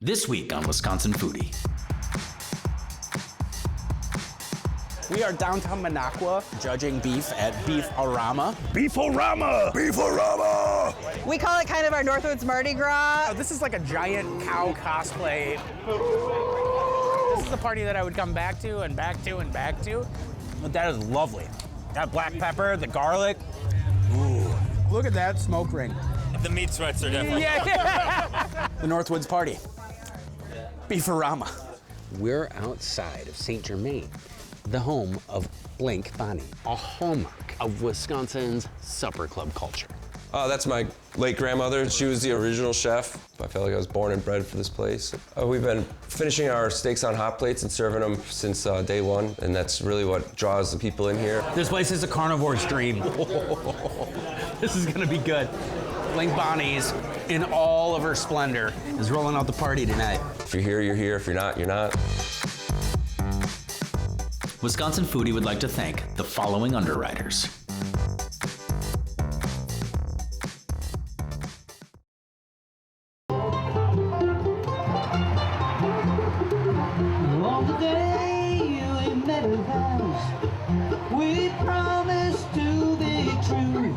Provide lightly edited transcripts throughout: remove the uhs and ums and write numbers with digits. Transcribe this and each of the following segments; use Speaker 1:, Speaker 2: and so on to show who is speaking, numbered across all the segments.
Speaker 1: This week on Wisconsin Foodie.
Speaker 2: We are downtown Minocqua judging beef at Beef-A-Rama.
Speaker 3: Beef-A-Rama! Beef-A-Rama!
Speaker 4: We call it kind of our Northwoods Mardi Gras.
Speaker 2: This is like a giant cow cosplay. This is a party that I would come back to and back to and back to. But that is lovely. That black pepper, the garlic. Ooh, look at that smoke ring.
Speaker 5: The meat sweats are definitely.
Speaker 2: Yeah. The Northwoods party. Beef-A-Rama.
Speaker 6: We're outside of St. Germain, the home of Blank Bonnie, a hallmark of Wisconsin's supper club culture.
Speaker 7: That's my late grandmother. She was the original chef. I felt like I was born and bred for this place. We've been finishing our steaks on hot plates and serving them since day one, and that's really what draws the people in here.
Speaker 2: This place is a carnivore's dream. This is gonna be good. Blank Bonnie's, in all of her splendor, is rolling out the party tonight.
Speaker 7: If you're here, you're here. If you're not, you're not.
Speaker 1: Wisconsin Foodie would like to thank the following underwriters.
Speaker 8: On the day you met us, we promised to be true.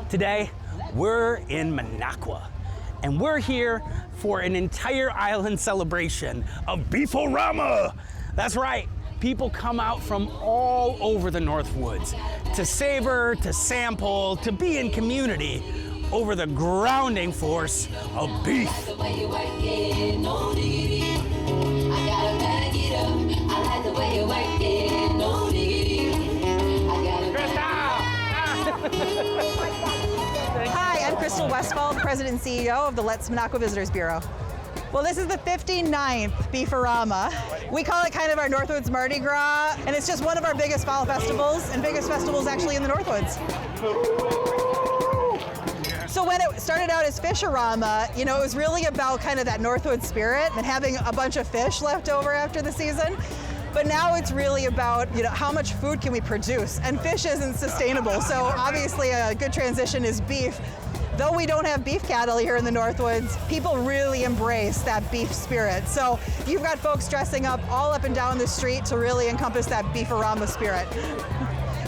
Speaker 2: Today, we're in Minocqua, and we're here for an entire island celebration of Beef-A-Rama. That's right, people come out from all over the Northwoods to savor, to sample, to be in community over the grounding force of beef.
Speaker 4: Hi, I'm Crystal Westfall, the President and CEO of the Let's Minocqua Visitors Bureau. Well, this is the 59th Beef-A-Rama. We call it kind of our Northwoods Mardi Gras, and it's just one of our biggest fall festivals, and biggest festivals actually in the Northwoods. So when it started out as Fish-A-Rama, you know, it was really about kind of that Northwoods spirit and having a bunch of fish left over after the season. But now it's really about, you know, how much food can we produce? And fish isn't sustainable, so obviously a good transition is beef. Though we don't have beef cattle here in the Northwoods, people really embrace that beef spirit. So you've got folks dressing up all up and down the street to really encompass that Beef-A-Rama spirit.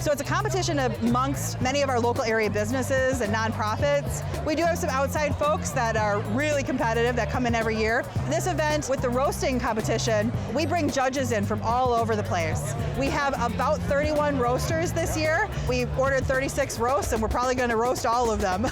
Speaker 4: So it's a competition amongst many of our local area businesses and nonprofits. We do have some outside folks that are really competitive that come in every year. This event with the roasting competition, we bring judges in from all over the place. We have about 31 roasters this year. We ordered 36 roasts and we're probably gonna roast all of them.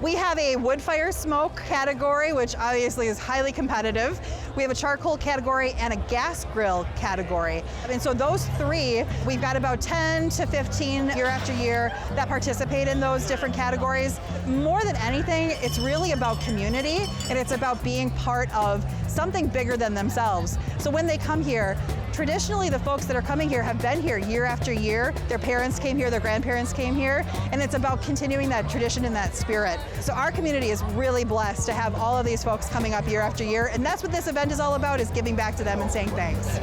Speaker 4: We have a wood fire smoke category, which obviously is highly competitive. We have a charcoal category and a gas grill category. And so those three, we've got about 10 to 15 year after year that participate in those different categories. More than anything, it's really about community and it's about being part of something bigger than themselves. So when they come here, traditionally the folks that are coming here have been here year after year. Their parents came here, their grandparents came here, and it's about continuing that tradition and that spirit. So our community is really blessed to have all of these folks coming up year after year, and that's what this event is all about, is giving back to them and saying thanks.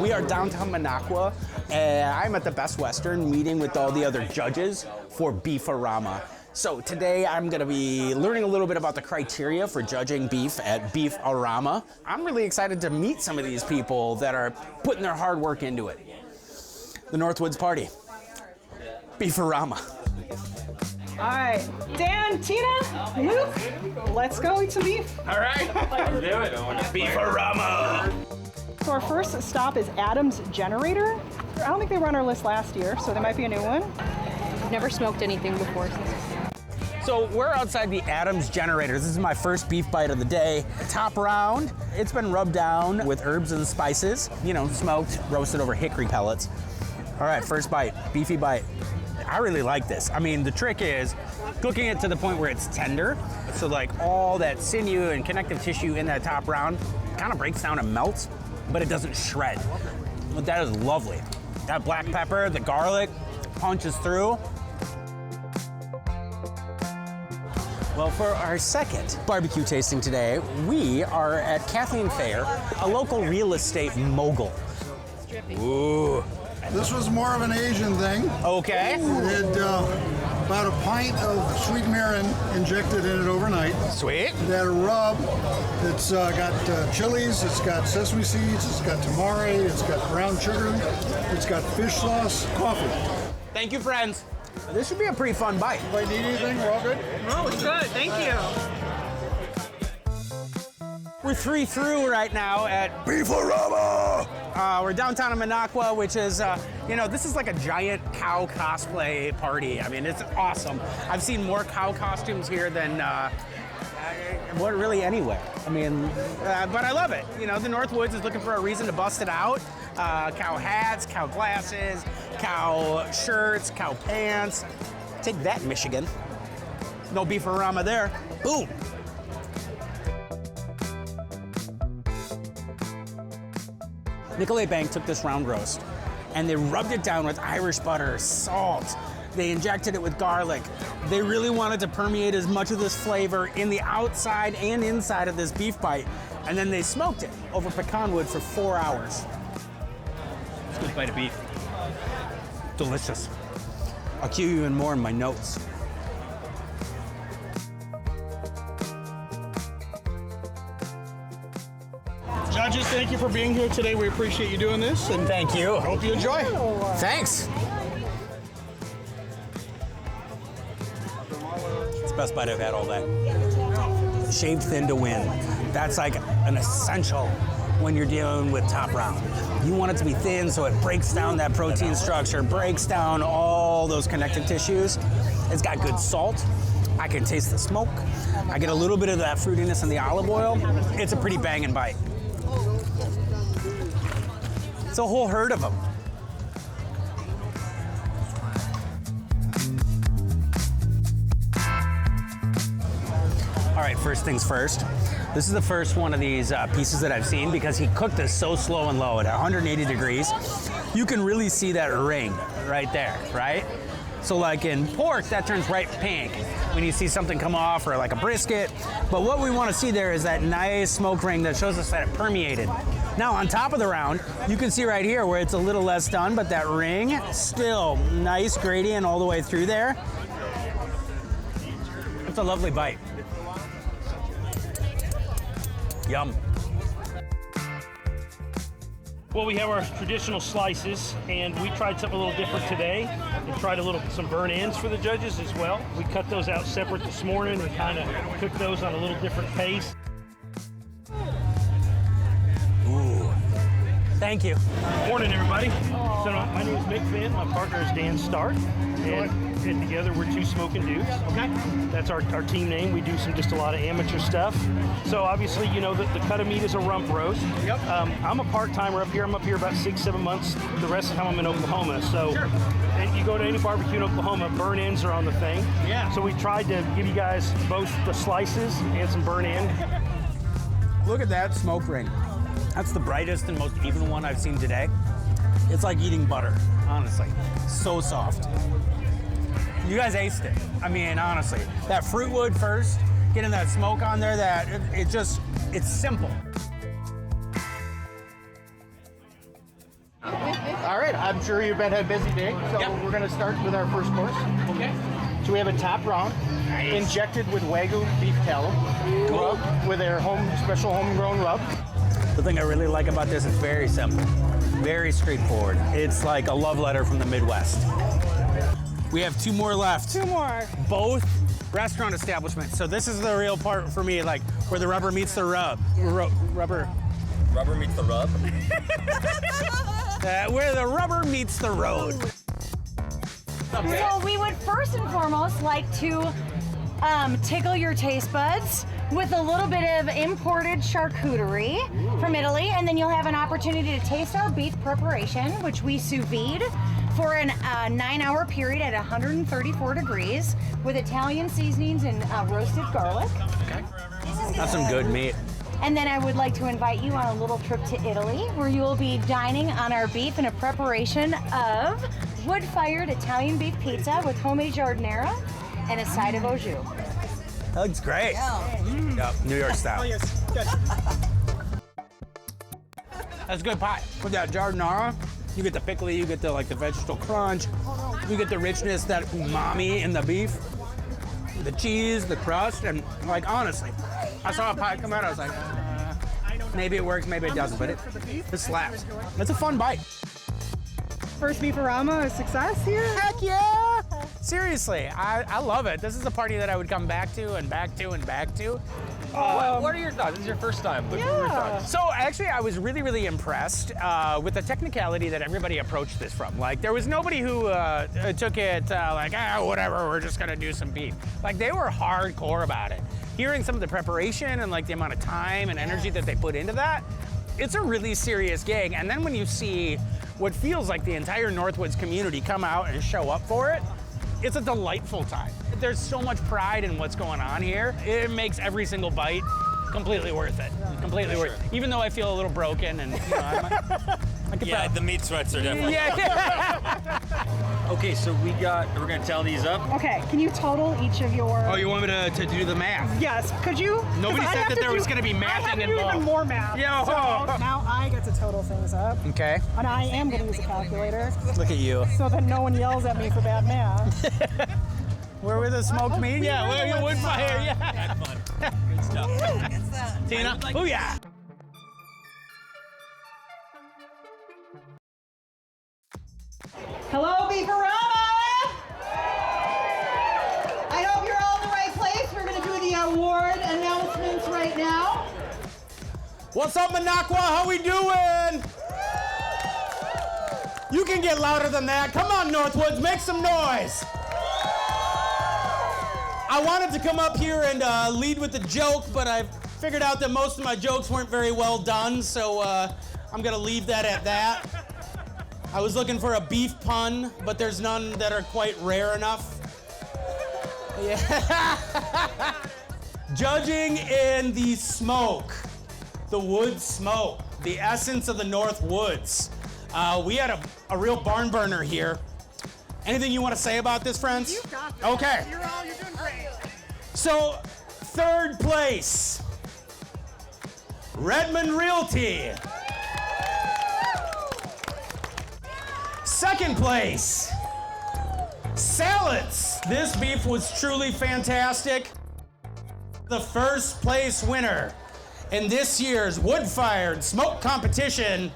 Speaker 2: We are downtown Minocqua, and I'm at the Best Western meeting with all the other judges for Beef-A-Rama. So today I'm gonna be learning a little bit about the criteria for judging beef at Beef-A-Rama. I'm really excited to meet some of these people that are putting their hard work into it. The Northwoods party, Beef-A-Rama.
Speaker 9: All right, Dan, Tina, Luke, let's go eat some beef.
Speaker 2: All right, let's do it. Beef-A-Rama.
Speaker 9: So our first stop is Adams Generator. I don't think they were on our list last year, so there might be a new one.
Speaker 10: I've never smoked anything before.
Speaker 2: So we're outside the Adams Generator. This is my first beef bite of the day. Top round, it's been rubbed down with herbs and spices, you know, smoked, roasted over hickory pellets. All right, first bite, beefy bite. I really like this. I mean, the trick is cooking it to the point where it's tender. So like all that sinew and connective tissue in that top round kind of breaks down and melts, but it doesn't shred. But that is lovely. That black pepper, the garlic punches through. Well, for our second barbecue tasting today, we are at Kathleen Fair, a local real estate mogul. Ooh.
Speaker 3: This was more of an Asian thing.
Speaker 2: Okay.
Speaker 3: It
Speaker 11: about a pint of sweet mirin injected in it overnight.
Speaker 2: Sweet.
Speaker 11: That rub that's got chilies, it's got sesame seeds, it's got tamari, it's got brown sugar, it's got fish sauce, coffee.
Speaker 2: Thank you, friends. This should be a pretty fun bite.
Speaker 11: If I need anything, we're all good?
Speaker 9: Oh, it's good. Thank you.
Speaker 2: We're 3 through right now at
Speaker 3: Beef-A-Rama!
Speaker 2: we're downtown in Minocqua, which is, this is like a giant cow cosplay party. I mean, it's awesome. I've seen more cow costumes here than really anywhere. I mean, but I love it. You know, the Northwoods is looking for a reason to bust it out. Cow hats, cow glasses, cow shirts, cow pants. Take that, Michigan. No Beef-A-Rama there. Boom. Nicolay Bank took this round roast and they rubbed it down with Irish butter, salt. They injected it with garlic. They really wanted to permeate as much of this flavor in the outside and inside of this beef bite. And then they smoked it over pecan wood for 4 hours. It's a good bite of beef. Delicious. I'll cue you in more in my notes.
Speaker 11: Judges, thank you for being here today. We appreciate you doing this. And
Speaker 2: thank you.
Speaker 11: Hope you enjoy.
Speaker 2: Thanks. It's the best bite I've had all day. Shaved thin to win. That's like an essential when you're dealing with top round. You want it to be thin so it breaks down that protein structure, breaks down all those connective tissues. It's got good salt. I can taste the smoke. I get a little bit of that fruitiness in the olive oil. It's a pretty banging bite. It's a whole herd of them. All right, first things first. This is the first one of these pieces that I've seen because he cooked this so slow and low at 180 degrees. You can really see that ring right there, right? So like in pork, that turns bright pink when you see something come off or like a brisket. But what we want to see there is that nice smoke ring that shows us that it permeated. Now on top of the round, you can see right here where it's a little less done, but that ring, still nice gradient all the way through there. It's a lovely bite. Yum.
Speaker 12: Well, we have our traditional slices, and we tried something a little different today. We tried some burnt ends for the judges as well. We cut those out separate this morning and kind of cooked those on a little different pace.
Speaker 2: Ooh, thank you.
Speaker 12: Morning, everybody. So my name is Mick Finn. My partner is Dan Stark, and together we're Two Smoking Dudes. Okay. That's our team name. We do just a lot of amateur stuff. So obviously, you know, the cut of meat is a rump roast. Yep. I'm a part-timer up here. I'm up here about 6-7 months. The rest of the time I'm in Oklahoma. So sure. And you go to any barbecue in Oklahoma, burn ends are on the thing. Yeah. So we tried to give you guys both the slices and some burn end.
Speaker 2: Look at that smoke ring. That's the brightest and most even one I've seen today. It's like eating butter, honestly. So soft. You guys aced it. I mean, honestly. That fruit wood first, getting that smoke on there, it's simple.
Speaker 13: All right, I'm sure you've had a busy day, so we're gonna start with our first course. Okay. So we have a top round, injected with Wagyu beef tallow, rubbed with our special homegrown rub.
Speaker 2: The thing I really like about this is very simple, very straightforward. It's like a love letter from the Midwest. We have 2 more left.
Speaker 9: 2 more.
Speaker 2: Both restaurant establishments. So this is the real part for me, like where the rubber meets the rub. Rubber
Speaker 5: meets the rub?
Speaker 2: Where the rubber meets the road.
Speaker 14: So we would first and foremost like to tickle your taste buds with a little bit of imported charcuterie from Italy, and then you'll have an opportunity to taste our beef preparation, which we sous vide for a 9-hour period at 134 degrees with Italian seasonings and roasted garlic.
Speaker 2: Okay. That's some good meat.
Speaker 14: And then I would like to invite you on a little trip to Italy where you will be dining on our beef in a preparation of wood-fired Italian beef pizza with homemade giardiniera and a side of au jus.
Speaker 2: That looks great. Yep, New York style.
Speaker 9: Oh, yes. Good.
Speaker 2: That's good pie. With that giardiniera, you get the pickly, you get the vegetable crunch. You get the richness, that umami in the beef, the cheese, the crust, and like honestly, I saw a pie come out, I was like, maybe it works, maybe it doesn't, but it slaps. It's a fun bite.
Speaker 9: First Beef-A-Rama, a success here?
Speaker 2: Heck yeah! Seriously, I love it. This is a party that I would come back to and back to and back to.
Speaker 5: What are your thoughts? This is your first time. What are your thoughts?
Speaker 2: So actually, I was really, really impressed with the technicality that everybody approached this from. Like, there was nobody who took it whatever, we're just gonna do some beef. Like, they were hardcore about it. Hearing some of the preparation and like the amount of time and energy that they put into that, it's a really serious gig. And then when you see what feels like the entire Northwoods community come out and show up for it, it's a delightful time. There's so much pride in what's going on here. It makes every single bite completely worth it. Completely worth it. Even though I feel a little broken and, you know,
Speaker 5: the meat sweats are definitely. Okay, so we're gonna tally these up.
Speaker 9: Okay, can you total each of your...
Speaker 2: Oh, you want me to do the math?
Speaker 9: Yes, could you?
Speaker 2: Nobody said that there was gonna be mathing involved.
Speaker 9: I have to do even more math.
Speaker 2: Yo.
Speaker 9: So now I get to total things up.
Speaker 2: Okay.
Speaker 9: And I am gonna use a calculator.
Speaker 2: Look at you.
Speaker 9: So that no one yells at me for bad math.
Speaker 2: Where were the smoked meat? Yeah, where you wood fire? Yeah.
Speaker 5: Had fun. Good stuff.
Speaker 2: Tina? Oh yeah.
Speaker 4: Hello, Beef-A-Rama! I hope you're all in the right place. We're going to do the award announcements right now.
Speaker 2: What's up, Minocqua? How we doing? You can get louder than that. Come on, Northwoods, make some noise. I wanted to come up here and lead with a joke, but I've figured out that most of my jokes weren't very well done, so I'm gonna leave that at that. I was looking for a beef pun, but there's none that are quite rare enough. Yeah. Judging in the smoke, the wood smoke, the essence of the Northwoods. We had a real barn burner here. Anything you want to say about this, friends?
Speaker 9: You got this.
Speaker 2: Okay.
Speaker 9: You're doing great.
Speaker 2: So, third place, Redmond Realty. Second place, Salads. This beef was truly fantastic. The first place winner in this year's wood-fired smoke competition,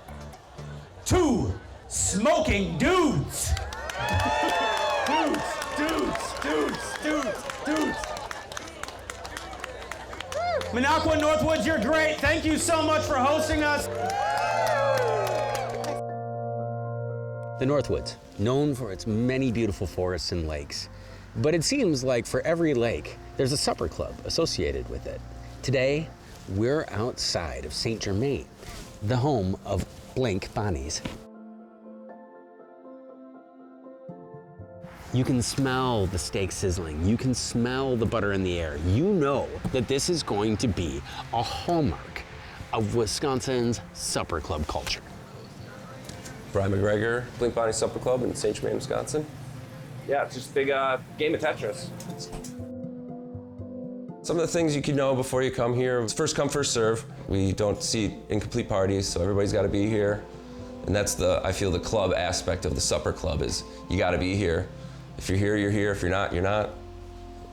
Speaker 2: 2 Smoking Dudes. Dudes. Minocqua and Northwoods, you're great. Thank you so much for hosting us.
Speaker 6: The Northwoods, known for its many beautiful forests and lakes. But it seems like for every lake, there's a supper club associated with it. Today, we're outside of St. Germain, the home of Blink Bonnie's. You can smell the steak sizzling. You can smell the butter in the air. You know that this is going to be a hallmark of Wisconsin's supper club culture.
Speaker 7: Brian McGregor, Blink Bonnie Supper Club in St. Germain, Wisconsin. Yeah, it's just a big game of Tetris. Some of the things you can know before you come here, it's first come, first serve. We don't seat incomplete parties, so everybody's got to be here. And that's I feel the club aspect of the supper club is you got to be here. If you're here, you're here. If you're not, you're not.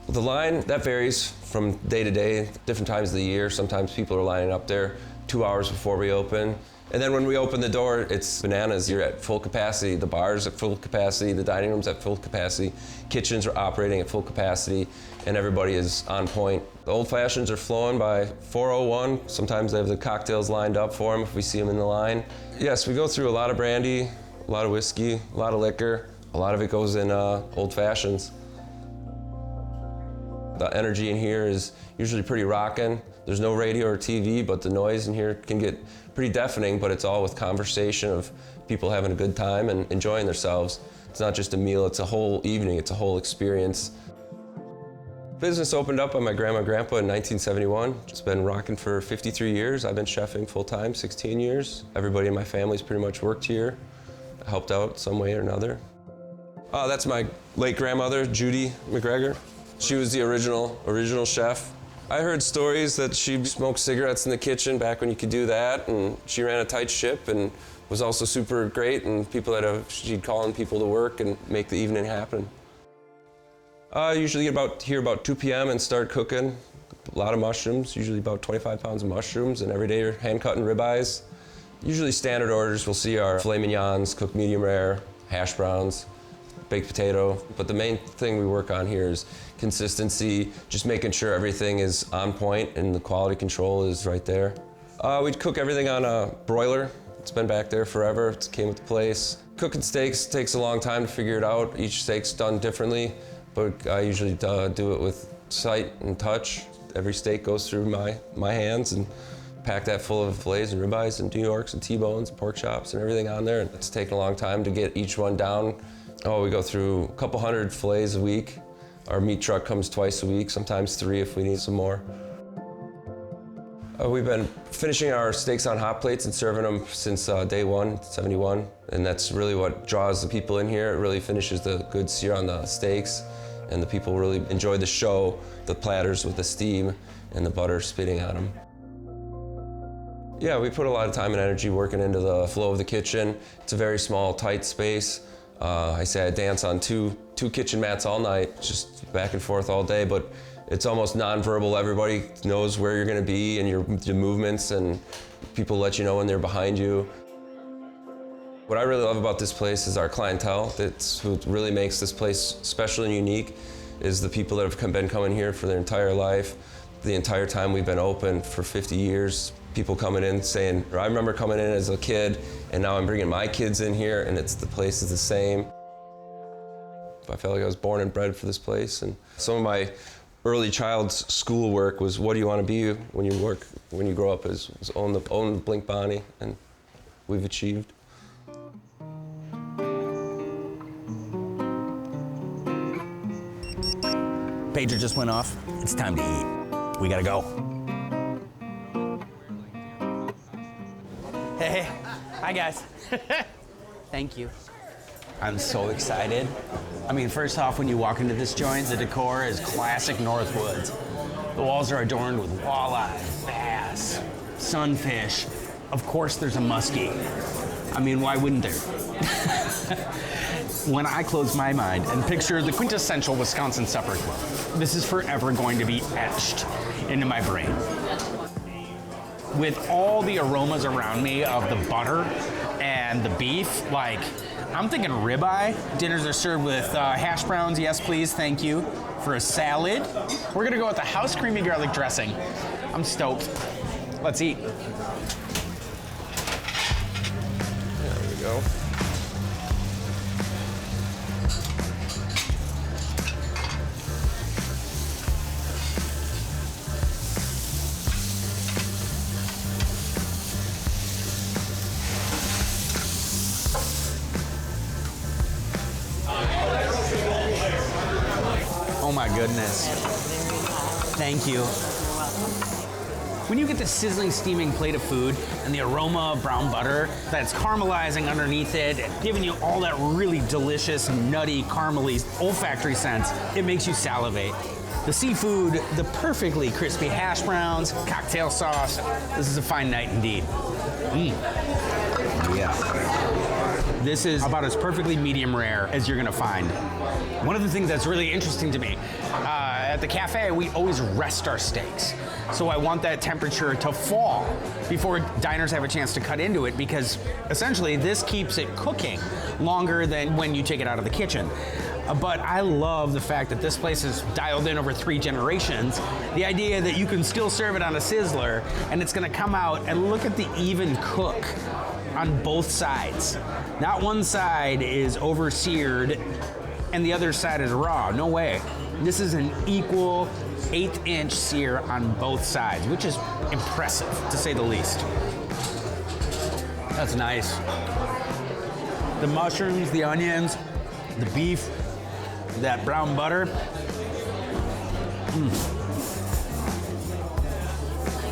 Speaker 7: The line, that varies from day to day, different times of the year. Sometimes people are lining up there 2 hours before we open. And then when we open the door, it's bananas. You're at full capacity. The bar's at full capacity. The dining room's at full capacity. Kitchens are operating at full capacity, and everybody is on point. The old fashions are flowing by 4:01. Sometimes they have the cocktails lined up for them if we see them in the line. Yes, we go through a lot of brandy, a lot of whiskey, a lot of liquor. A lot of it goes in old fashions. The energy in here is usually pretty rockin'. There's no radio or TV, but the noise in here can get pretty deafening, but it's all with conversation of people having a good time and enjoying themselves. It's not just a meal, it's a whole evening, it's a whole experience. Business opened up by my grandma and grandpa in 1971. It's been rocking for 53 years. I've been chefing full-time, 16 years. Everybody in my family's pretty much worked here, helped out some way or another. That's my late grandmother, Judy McGregor. She was the original chef. I heard stories that she smoked cigarettes in the kitchen back when you could do that, and she ran a tight ship and was also super great, and she'd call in people to work and make the evening happen. I usually get here about 2 p.m. and start cooking. A lot of mushrooms, usually about 25 pounds of mushrooms, and every day you're hand-cutting ribeyes. Usually standard orders we'll see are filet mignons, cooked medium rare, hash browns, baked potato. But the main thing we work on here is consistency, just making sure everything is on point and the quality control is right there. We cook everything on a broiler. It's been back there forever. It came with the place. Cooking steaks takes a long time to figure it out. Each steak's done differently, but I usually do it with sight and touch. Every steak goes through my hands and pack that full of fillets and ribeyes and New Yorks and T-bones, pork chops and everything on there. And it's taken a long time to get each one down. Oh, we go through a couple hundred fillets a week. Our meat truck comes twice a week, sometimes 3 if we need some more. We've been finishing our steaks on hot plates and serving them since day one, 71. And that's really what draws the people in here. It really finishes the good sear on the steaks. And the people really enjoy the show, the platters with the steam and the butter spitting on them. Yeah, we put a lot of time and energy working into the flow of the kitchen. It's a very small, tight space. I say I dance on two kitchen mats all night, just back and forth all day, but it's almost nonverbal. Everybody knows where you're gonna be and your movements, and people let you know when they're behind you. What I really love about this place is our clientele. That's what really makes this place special and unique, is the people that have been coming here for their entire life. The entire time we've been open for 50 years. People coming in saying, I remember coming in as a kid and now I'm bringing my kids in here and the place is the same. I felt like I was born and bred for this place. And some of my early child's schoolwork was, what do you want to be when you grow up? Was own the Blink Bonnie, and we've achieved.
Speaker 2: Pager just went off. It's time to eat. We gotta go. Hey, hi guys. Thank you. I'm so excited. I mean, first off, when you walk into this joint, the decor is classic Northwoods. The walls are adorned with walleye, bass, sunfish. Of course, there's a muskie. I mean, why wouldn't there? When I close my mind and picture the quintessential Wisconsin supper club, this is forever going to be etched into my brain. With all the aromas around me of the butter and the beef, like, I'm thinking ribeye. Dinners are served with hash browns, yes please, thank you. For a salad, we're gonna go with the house creamy garlic dressing. I'm stoked. Let's eat.
Speaker 7: There we go.
Speaker 2: Oh my goodness. Thank you. When you get the sizzling, steaming plate of food and the aroma of brown butter that's caramelizing underneath it and giving you all that really delicious, nutty, caramely, olfactory sense, it makes you salivate. The seafood, the perfectly crispy hash browns, cocktail sauce. This is a fine night indeed. Yeah. This is about as perfectly medium rare as you're gonna find. One of the things that's really interesting to me, at the cafe, we always rest our steaks. So I want that temperature to fall before diners have a chance to cut into it, because essentially this keeps it cooking longer than when you take it out of the kitchen. But I love the fact that this place is dialed in over 3 generations. The idea that you can still serve it on a sizzler and it's gonna come out, and look at the even cook on both sides. Not one side is over-seared and the other side is raw, no way. This is an equal 1/8-inch sear on both sides, which is impressive, to say the least. That's nice. The mushrooms, the onions, the beef, that brown butter.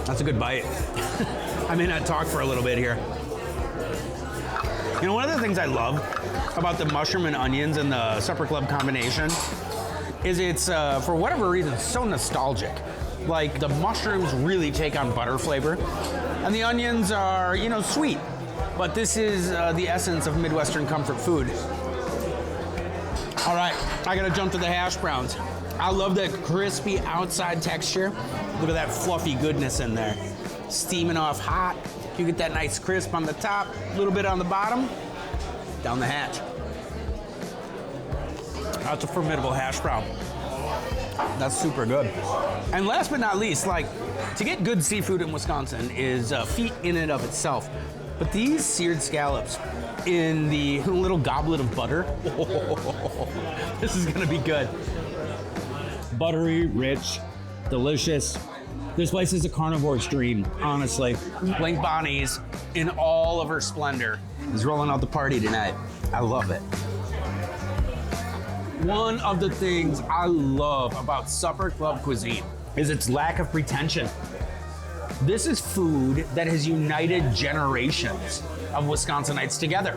Speaker 2: That's a good bite. I may not talk for a little bit here. You know, one of the things I love about the mushroom and onions and the supper club combination is it's, for whatever reason, so nostalgic. Like the mushrooms really take on butter flavor, and the onions are, you know, sweet. But this is the essence of Midwestern comfort food. All right, I gotta jump to the hash browns. I love that crispy outside texture. Look at that fluffy goodness in there. Steaming off hot. You get that nice crisp on the top, a little bit on the bottom, down the hatch. That's a formidable hash brown. That's super good. And last but not least, like, to get good seafood in Wisconsin is a feat in and of itself. But these seared scallops in the little goblet of butter, this is gonna be good. Buttery, rich, delicious. This place is a carnivore's dream, honestly. Blink Bonnie's, in all of her splendor, is rolling out the party tonight. I love it. One of the things I love about supper club cuisine is its lack of pretension. This is food that has united generations of Wisconsinites together.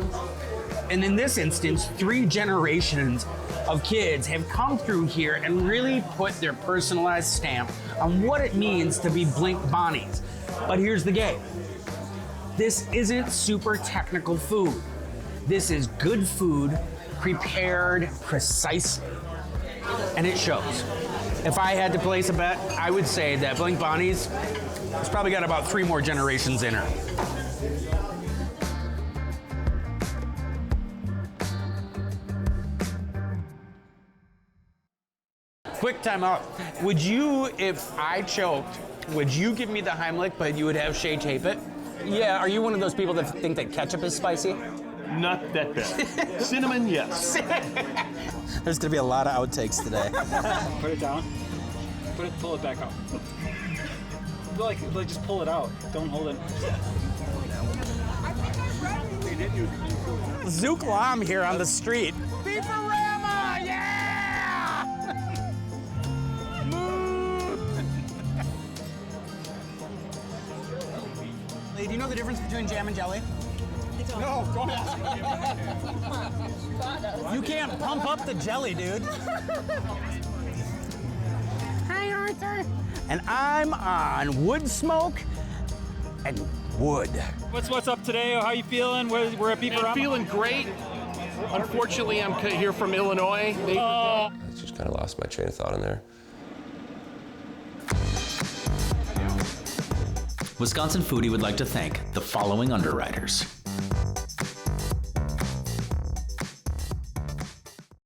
Speaker 2: And in this instance, 3 generations of kids have come through here and really put their personalized stamp on what it means to be Blink Bonnies. But here's the game. This isn't super technical food. This is good food prepared precisely, and it shows. If I had to place a bet, I would say that Blink Bonnie's has probably got about 3 more generations in her. Quick time out. Would you, if I choked, would you give me the Heimlich, but you would have Shay tape it? Yeah, are you one of those people that think that ketchup is spicy?
Speaker 12: Not that bad. Cinnamon, yes.
Speaker 2: There's gonna be a lot of outtakes today.
Speaker 5: Put it down. Pull it back out. Like just pull it out. Don't hold it.
Speaker 2: Zook Lam here on the street. Beef-A-Rama, yeah! Lee, do you know the difference between jam and jelly? No, don't ask. You can't pump up the jelly, dude. Hi, Arthur. And I'm on wood smoke and wood.
Speaker 5: What's up today? How you feeling? We're at Beef-A-Rama.
Speaker 15: I'm feeling great. Unfortunately, I'm here from Illinois.
Speaker 7: I just kind of lost my train of thought in there.
Speaker 1: Wisconsin Foodie would like to thank the following underwriters.